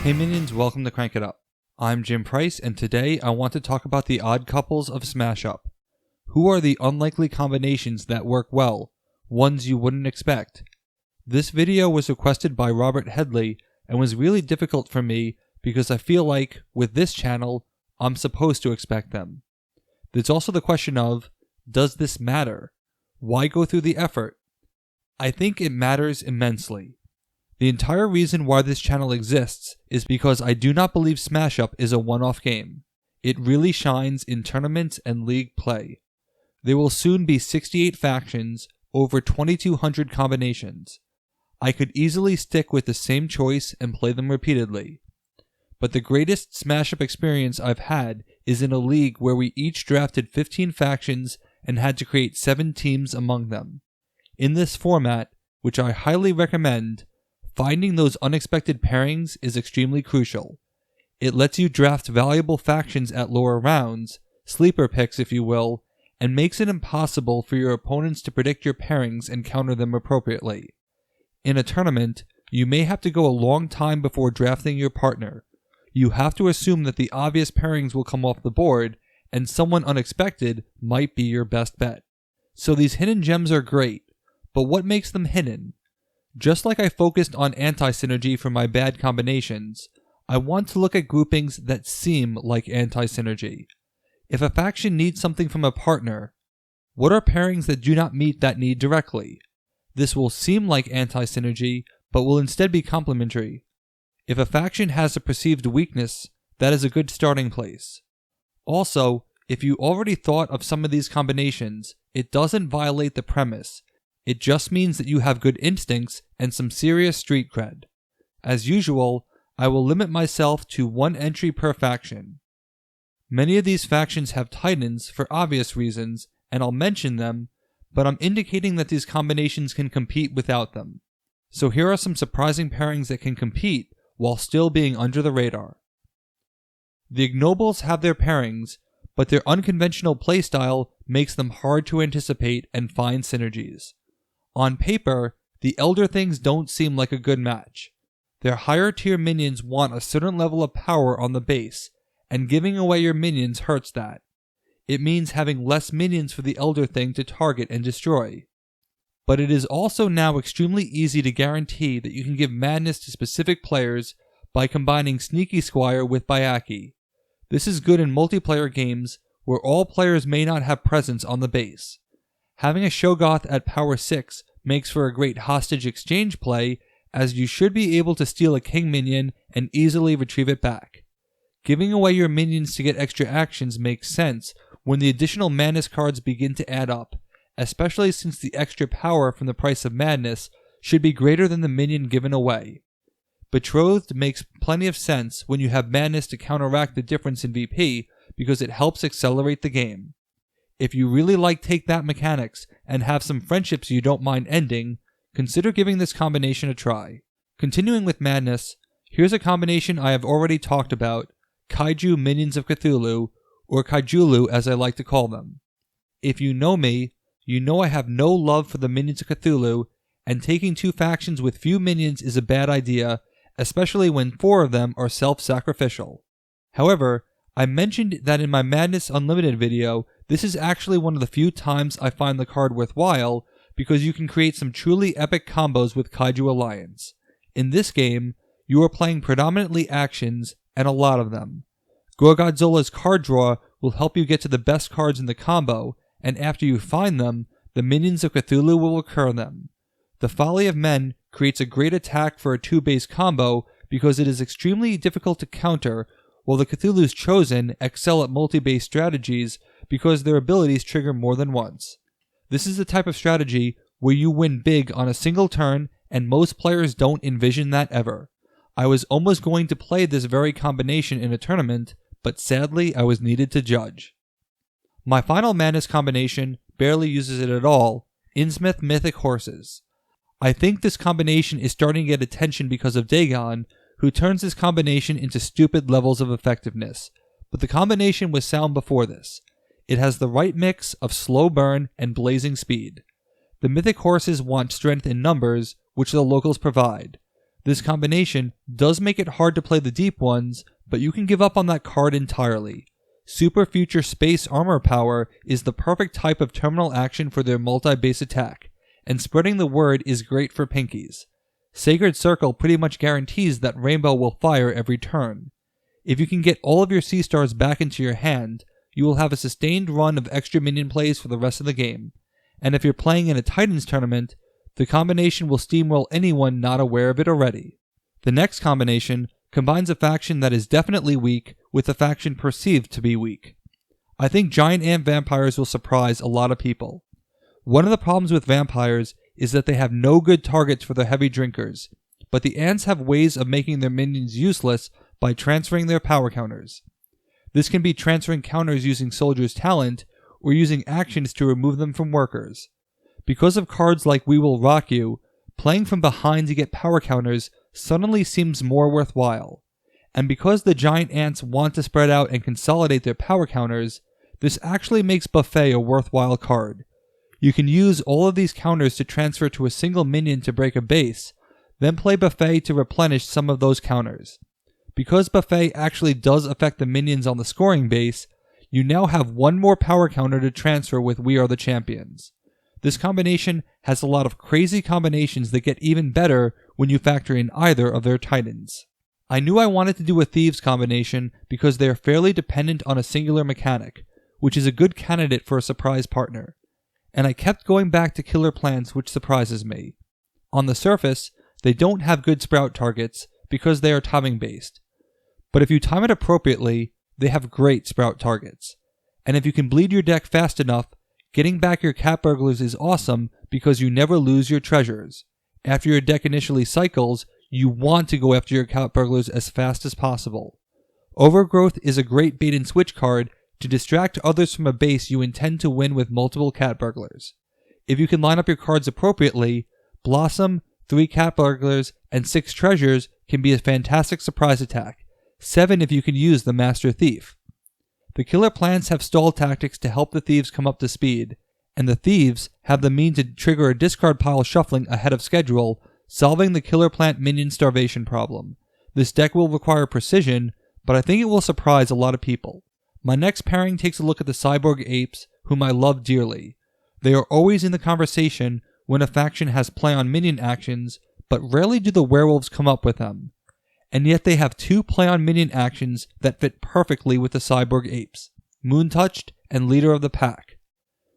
Hey minions, welcome to Crank It Up. I'm Jim Price, and today I want to talk about the odd couples of Smash Up. Who are the unlikely combinations that work well, ones you wouldn't expect? This video was requested by Robert Headley and was really difficult for me because I feel like, with this channel, I'm supposed to expect them. There's also the question of, does this matter? Why go through the effort? I think it matters immensely. The entire reason why this channel exists is because I do not believe Smash Up is a one-off game. It really shines in tournaments and league play. There will soon be 68 factions, over 2,200 combinations. I could easily stick with the same choice and play them repeatedly. But the greatest Smash Up experience I've had is in a league where we each drafted 15 factions and had to create 7 teams among them. In this format, which I highly recommend, finding those unexpected pairings is extremely crucial. It lets you draft valuable factions at lower rounds, sleeper picks if you will, and makes it impossible for your opponents to predict your pairings and counter them appropriately. In a tournament, you may have to go a long time before drafting your partner. You have to assume that the obvious pairings will come off the board, and someone unexpected might be your best bet. So these hidden gems are great, but what makes them hidden? Just like I focused on anti-synergy for my bad combinations, I want to look at groupings that seem like anti-synergy. If a faction needs something from a partner, what are pairings that do not meet that need directly? This will seem like anti-synergy, but will instead be complementary. If a faction has a perceived weakness, that is a good starting place. Also, if you already thought of some of these combinations, it doesn't violate the premise. It just means that you have good instincts and some serious street cred. As usual, I will limit myself to 1 entry per faction. Many of these factions have titans for obvious reasons, and I'll mention them, but I'm indicating that these combinations can compete without them. So here are some surprising pairings that can compete while still being under the radar. The Ignobles have their pairings, but their unconventional playstyle makes them hard to anticipate and find synergies. On paper, the Elder Things don't seem like a good match. Their higher tier minions want a certain level of power on the base, and giving away your minions hurts that. It means having less minions for the Elder Thing to target and destroy. But it is also now extremely easy to guarantee that you can give madness to specific players by combining Sneaky Squire with Bayaki. This is good in multiplayer games where all players may not have presence on the base. Having a Shogoth at power 6 makes for a great hostage exchange play, as you should be able to steal a king minion and easily retrieve it back. Giving away your minions to get extra actions makes sense when the additional madness cards begin to add up, especially since the extra power from the price of madness should be greater than the minion given away. Betrothed makes plenty of sense when you have madness to counteract the difference in VP because it helps accelerate the game. If you really like Take That mechanics and have some friendships you don't mind ending, consider giving this combination a try. Continuing with madness, here's a combination I have already talked about, Kaiju Minions of Cthulhu, or Kaijulu as I like to call them. If you know me, you know I have no love for the Minions of Cthulhu, and taking 2 factions with few minions is a bad idea, especially when 4 of them are self-sacrificial. However, I mentioned that in my Madness Unlimited video, this is actually one of the few times I find the card worthwhile because you can create some truly epic combos with Kaiju Alliance. In this game, you are playing predominantly actions, and a lot of them. Gorgodzola's card draw will help you get to the best cards in the combo, and after you find them, the Minions of Cthulhu will recur them. The Folly of Men creates a great attack for a 2-base combo because it is extremely difficult to counter, while the Cthulhu's Chosen excel at multi-base strategies because their abilities trigger more than once. This is the type of strategy where you win big on a single turn, and most players don't envision that ever. I was almost going to play this very combination in a tournament, but sadly I was needed to judge. My final madness combination barely uses it at all, Innsmouth Mythic Horses. I think this combination is starting to get attention because of Dagon, who turns this combination into stupid levels of effectiveness, but the combination was sound before this. It has the right mix of slow burn and blazing speed. The Mythic Horses want strength in numbers, which the locals provide. This combination does make it hard to play the deep ones, but you can give up on that card entirely. Super Future Space Armor Power is the perfect type of terminal action for their multi-base attack, and spreading the word is great for pinkies. Sacred Circle pretty much guarantees that Rainbow will fire every turn. If you can get all of your C-Stars back into your hand, you will have a sustained run of extra minion plays for the rest of the game, and if you're playing in a Titans tournament, the combination will steamroll anyone not aware of it already. The next combination combines a faction that is definitely weak with a faction perceived to be weak. I think giant ant vampires will surprise a lot of people. One of the problems with vampires is that they have no good targets for their heavy drinkers, but the ants have ways of making their minions useless by transferring their power counters. This can be transferring counters using soldiers' talent, or using actions to remove them from workers. Because of cards like We Will Rock You, playing from behind to get power counters suddenly seems more worthwhile. And because the giant ants want to spread out and consolidate their power counters, this actually makes Buffet a worthwhile card. You can use all of these counters to transfer to a single minion to break a base, then play Buffet to replenish some of those counters. Because Buffet actually does affect the minions on the scoring base, you now have one more power counter to transfer with We Are the Champions. This combination has a lot of crazy combinations that get even better when you factor in either of their titans. I knew I wanted to do a Thieves combination because they are fairly dependent on a singular mechanic, which is a good candidate for a surprise partner. And I kept going back to killer plants, which surprises me. On the surface, they don't have good sprout targets because they are timing based. But if you time it appropriately, they have great sprout targets. And if you can bleed your deck fast enough, getting back your cat burglars is awesome because you never lose your treasures. After your deck initially cycles, you want to go after your cat burglars as fast as possible. Overgrowth is a great bait and switch card to distract others from a base you intend to win with multiple cat burglars. If you can line up your cards appropriately, Blossom, 3 cat burglars, and 6 treasures can be a fantastic surprise attack. 7 if you can use the Master Thief. The killer plants have stall tactics to help the thieves come up to speed, and the thieves have the means to trigger a discard pile shuffling ahead of schedule, solving the killer plant minion starvation problem. This deck will require precision, but I think it will surprise a lot of people. My next pairing takes a look at the Cyborg Apes, whom I love dearly. They are always in the conversation when a faction has play on minion actions, but rarely do the werewolves come up with them. And yet they have 2 play on minion actions that fit perfectly with the Cyborg Apes, Moontouched and Leader of the Pack.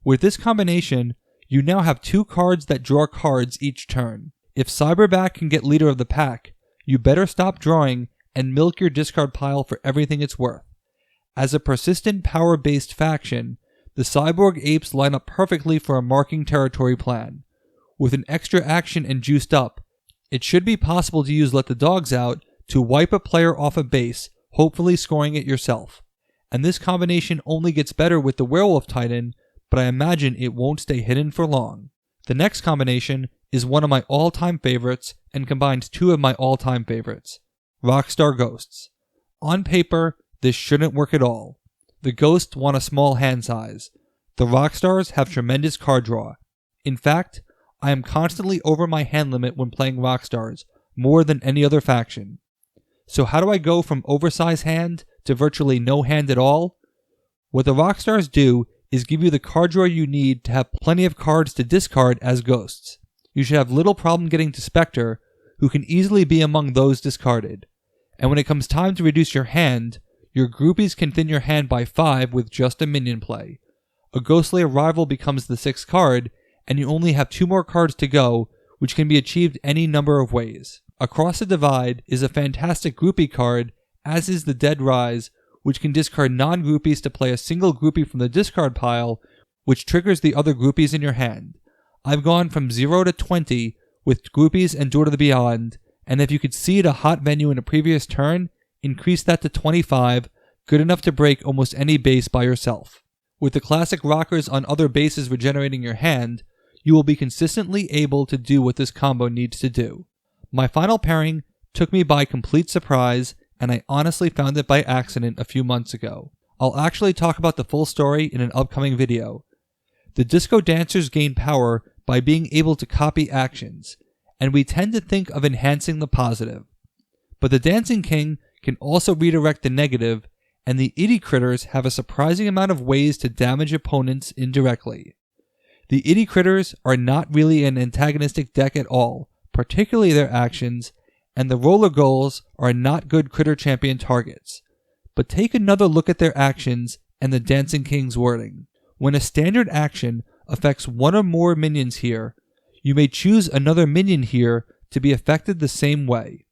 With this combination, you now have 2 cards that draw cards each turn. If Cyberback can get Leader of the Pack, you better stop drawing and milk your discard pile for everything it's worth. As a persistent power-based faction, the Cyborg Apes line up perfectly for a marking territory plan. With an extra action and juiced up, it should be possible to use Let the Dogs Out to wipe a player off a base, hopefully scoring it yourself. And this combination only gets better with the Werewolf Titan, but I imagine it won't stay hidden for long. The next combination is one of my all-time favorites and combines 2 of my all-time favorites, Rockstar Ghosts. On paper, this shouldn't work at all. The Ghosts want a small hand size. The Rockstars have tremendous card draw. In fact, I am constantly over my hand limit when playing Rockstars, more than any other faction. So how do I go from oversized hand to virtually no hand at all? What the Rockstars do is give you the card draw you need to have plenty of cards to discard as ghosts. You should have little problem getting to Spectre, who can easily be among those discarded. And when it comes time to reduce your hand, your groupies can thin your hand by 5 with just a minion play. A ghostly arrival becomes the 6th card, and you only have 2 more cards to go, which can be achieved any number of ways. Across the Divide is a fantastic groupie card, as is the Dead Rise, which can discard non-groupies to play a single groupie from the discard pile, which triggers the other groupies in your hand. I've gone from 0 to 20 with groupies and Door to the Beyond, and if you could seed a hot venue in a previous turn, increase that to 25, good enough to break almost any base by yourself. With the classic rockers on other bases regenerating your hand, you will be consistently able to do what this combo needs to do. My final pairing took me by complete surprise, and I honestly found it by accident a few months ago. I'll actually talk about the full story in an upcoming video. The Disco Dancers gain power by being able to copy actions, and we tend to think of enhancing the positive. But the Dancing King can also redirect the negative, and the Itty Critters have a surprising amount of ways to damage opponents indirectly. The Itty Critters are not really an antagonistic deck at all, particularly their actions, and the Roller Gulls are not good Critter Champion targets. But take another look at their actions and the Dancing King's wording. When a standard action affects one or more minions here, you may choose another minion here to be affected the same way.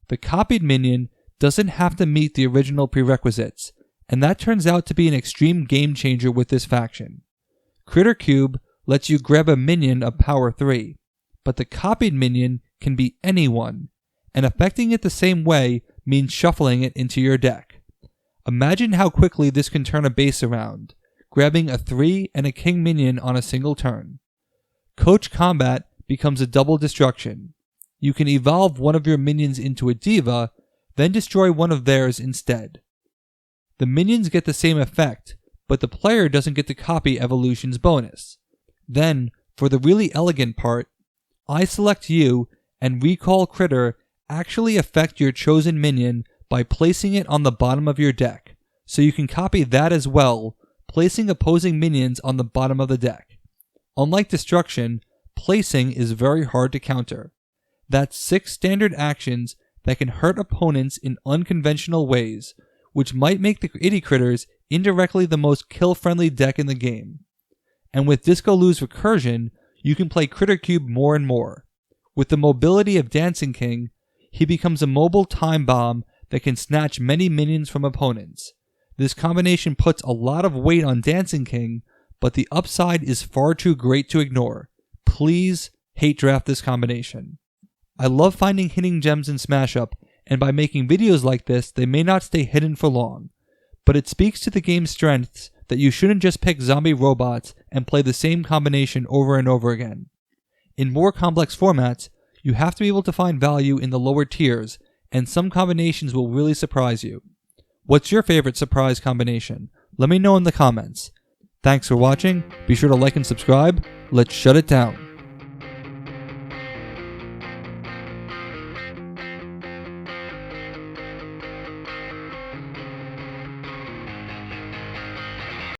The copied minion doesn't have to meet the original prerequisites, and that turns out to be an extreme game changer with this faction. Critter Cube lets you grab a minion of power 3, but the copied minion can be anyone, and affecting it the same way means shuffling it into your deck. Imagine how quickly this can turn a base around, grabbing a 3 and a king minion on a single turn. Coach Combat becomes a double destruction. You can evolve one of your minions into a diva, then destroy one of theirs instead. The minions get the same effect, but the player doesn't get to copy evolution's bonus. Then, for the really elegant part, I select you and Recall Critter actually affect your chosen minion by placing it on the bottom of your deck, so you can copy that as well, placing opposing minions on the bottom of the deck. Unlike Destruction, placing is very hard to counter. That's 6 standard actions that can hurt opponents in unconventional ways, which might make the Itty Critters indirectly the most kill-friendly deck in the game. And with Disco Lou's Recursion, you can play Critter Cube more and more. With the mobility of Dancing King, he becomes a mobile time bomb that can snatch many minions from opponents. This combination puts a lot of weight on Dancing King, but the upside is far too great to ignore. Please hate draft this combination. I love finding hidden gems in Smash Up, and by making videos like this, they may not stay hidden for long. But it speaks to the game's strengths that you shouldn't just pick zombie robots and play the same combination over and over again. In more complex formats, you have to be able to find value in the lower tiers, and some combinations will really surprise you. What's your favorite surprise combination? Let me know in the comments. Thanks for watching, be sure to like and subscribe, let's shut it down.